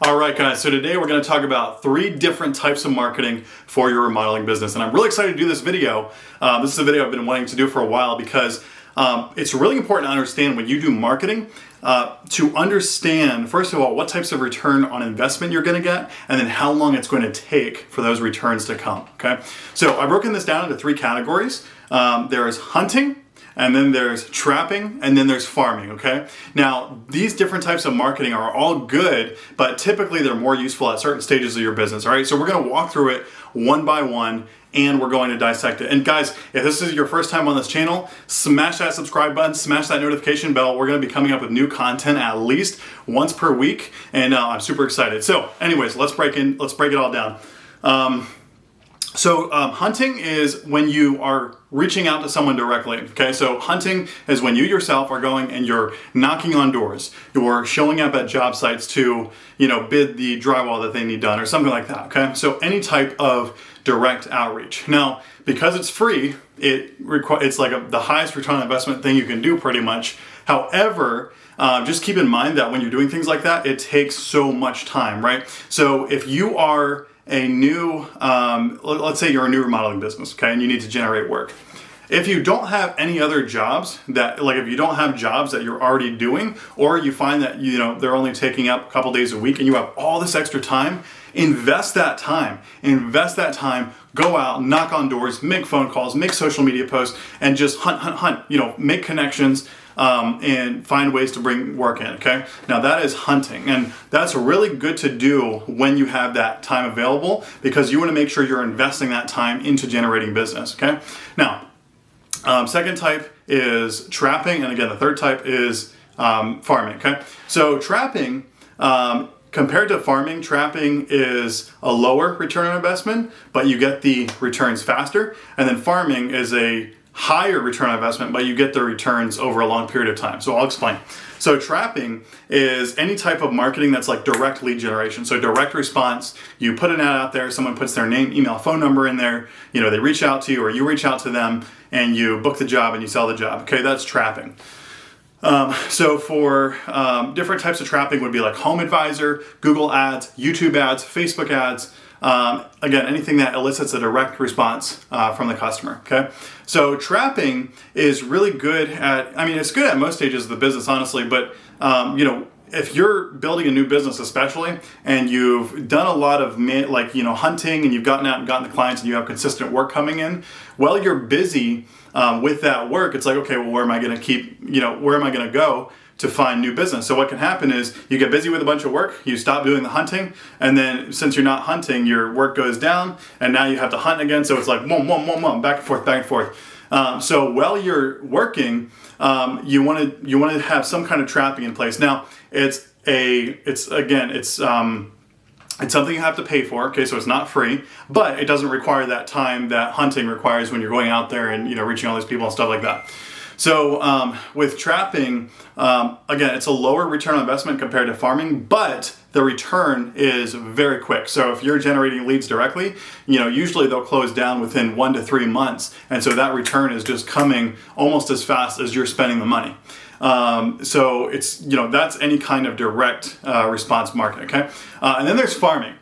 All right, guys, so today we're going to talk about 3 different types of marketing for your remodeling business. And I'm really excited to do this video. This is a video I've been wanting to do for a while because it's really important to understand when you do marketing to understand, first of all, what types of return on investment you're going to get, and then how long it's going to take for those returns to come, okay? So I've broken this down into 3 categories. There's hunting, and then there's trapping, and then there's farming, okay? Now, these different types of marketing are all good, but typically they're more useful at certain stages of your business, all right? So we're gonna walk through it one by one, and we're going to dissect it. And guys, if this is your first time on this channel, smash that subscribe button, smash that notification bell. We're gonna be coming up with new content at least once per week, and I'm super excited. So anyways, let's break it all down. Hunting is when you are reaching out to someone directly, okay? So hunting is when you yourself are going and you're knocking on doors. You're showing up at job sites to, bid the drywall that they need done or something like that, okay? So any type of direct outreach. Now, because it's free, it's like the highest return on investment thing you can do pretty much. However, just keep in mind that when you're doing things like that, it takes so much time, right? So if you are a new, let's say you're a new remodeling business, okay, and you need to generate work. If you don't have any other jobs if you don't have jobs that you're already doing, or you find that, they're only taking up a couple days a week and you have all this extra time, invest that time, go out, knock on doors, make phone calls, make social media posts, and just hunt, make connections, and find ways to bring work in, okay? Now that is hunting, and that's really good to do when you have that time available because you want to make sure you're investing that time into generating business, okay? Now, second type is trapping, and again, the third type is farming, okay? So trapping, compared to farming, trapping is a lower return on investment, but you get the returns faster, and then farming is a higher return on investment, but you get the returns over a long period of time. So I'll explain. So trapping is any type of marketing that's like direct lead generation. So direct response, you put an ad out there, someone puts their name, email, phone number in there, they reach out to you or you reach out to them and you book the job and you sell the job. Okay, that's trapping. So for different types of trapping would be like Home Advisor, Google ads, YouTube ads, Facebook ads, again, anything that elicits a direct response from the customer, okay? So trapping is really good it's good at most stages of the business, honestly, but, if you're building a new business especially, and you've done a lot of hunting and you've gotten out and gotten the clients and you have consistent work coming in, while you're busy with that work, it's like, okay, well, where am I going to go to find new business? So what can happen is you get busy with a bunch of work, you stop doing the hunting, and then since you're not hunting, your work goes down, and now you have to hunt again. So it's like back and forth. So while you're working, you want to have some kind of trapping in place. Now it's something you have to pay for, okay, so it's not free, but it doesn't require that time that hunting requires when you're going out there and reaching all these people and stuff like that. So with trapping, again, it's a lower return on investment compared to farming, but the return is very quick. So if you're generating leads directly, usually they'll close down within 1 to 3 months. And so that return is just coming almost as fast as you're spending the money. So it's, that's any kind of direct response marketing, okay? And then there's farming.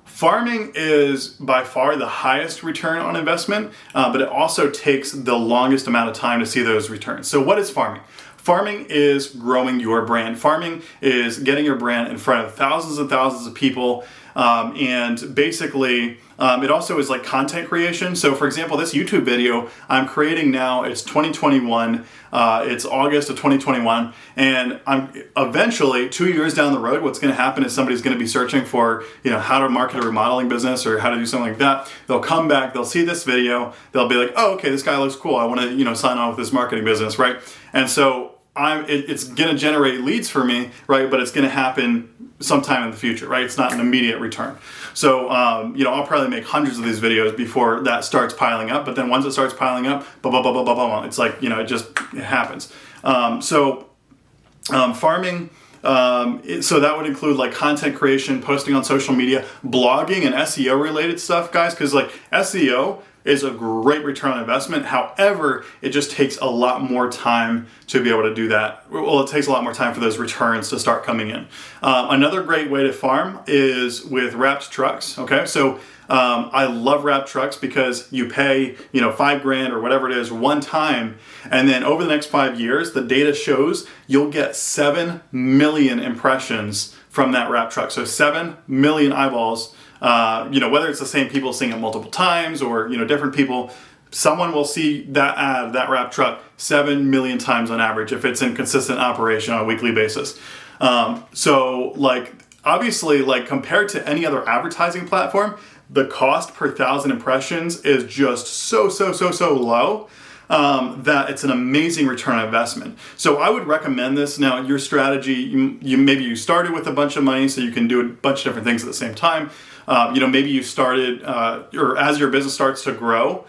Farming is by far the highest return on investment, but it also takes the longest amount of time to see those returns. So what is farming? Farming is growing your brand. Farming is getting your brand in front of thousands and thousands of people. And basically, it also is like content creation. So for example, this YouTube video I'm creating now, it's 2021, it's August of 2021, and I'm eventually 2 years down the road, what's going to happen is somebody's going to be searching for, how to market a remodeling business or how to do something like that. They'll come back, they'll see this video, they'll be like, oh, okay, this guy looks cool. I want to, sign on with this marketing business, right? And so it's going to generate leads for me, right? But it's going to happen sometime in the future, right? It's not an immediate return. So, I'll probably make hundreds of these videos before that starts piling up. But then once it starts piling up, it's like, it happens. Farming, so that would include like content creation, posting on social media, blogging, and SEO related stuff, guys. Because like SEO, is a great return on investment. However, it just takes a lot more time to be able to do that. Well, it takes a lot more time for those returns to start coming in. Another great way to farm is with wrapped trucks. Okay, so I love wrapped trucks because you pay, $5,000 or whatever it is one time, and then over the next 5 years, the data shows you'll get 7 million impressions from that wrap truck. So 7 million eyeballs. Whether it's the same people seeing it multiple times or different people, someone will see that ad, that wrap truck, 7 million times on average if it's in consistent operation on a weekly basis. Obviously, compared to any other advertising platform, the cost per 1,000 impressions is just so low that it's an amazing return on investment. So I would recommend this. Now, your strategy, maybe you started with a bunch of money so you can do a bunch of different things at the same time. Maybe you started, or as your business starts to grow,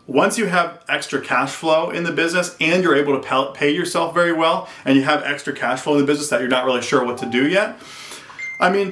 once you have extra cash flow in the business and you're able to pay yourself very well, and you have extra cash flow in the business that you're not really sure what to do yet. I mean,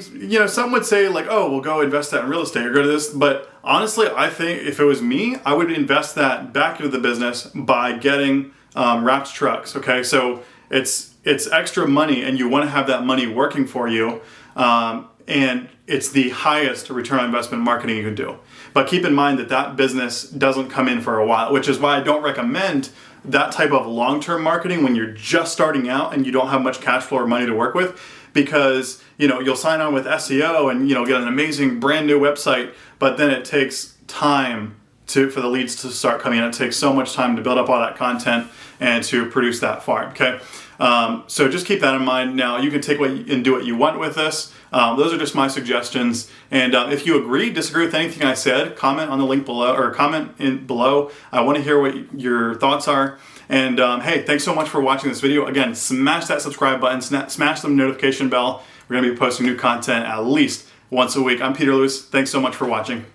some would say oh, we'll go invest that in real estate or go to this. But honestly, I think if it was me, I would invest that back into the business by getting wrapped trucks. Okay, so it's extra money, and you want to have that money working for you. And it's the highest return on investment marketing you can do. But keep in mind that business doesn't come in for a while, which is why I don't recommend that type of long-term marketing when you're just starting out and you don't have much cash flow or money to work with, because you'll sign on with SEO and get an amazing brand new website, but then it takes time for the leads to start coming in. It takes so much time to build up all that content and to produce that farm. Okay. So just keep that in mind. Now you can take and do what you want with this. Those are just my suggestions. And if you agree, disagree with anything I said, comment on the link below or comment below. I want to hear what your thoughts are. And hey, thanks so much for watching this video. Again, smash that subscribe button, smash the notification bell. We're going to be posting new content at least once a week. I'm Peter Lewis. Thanks so much for watching.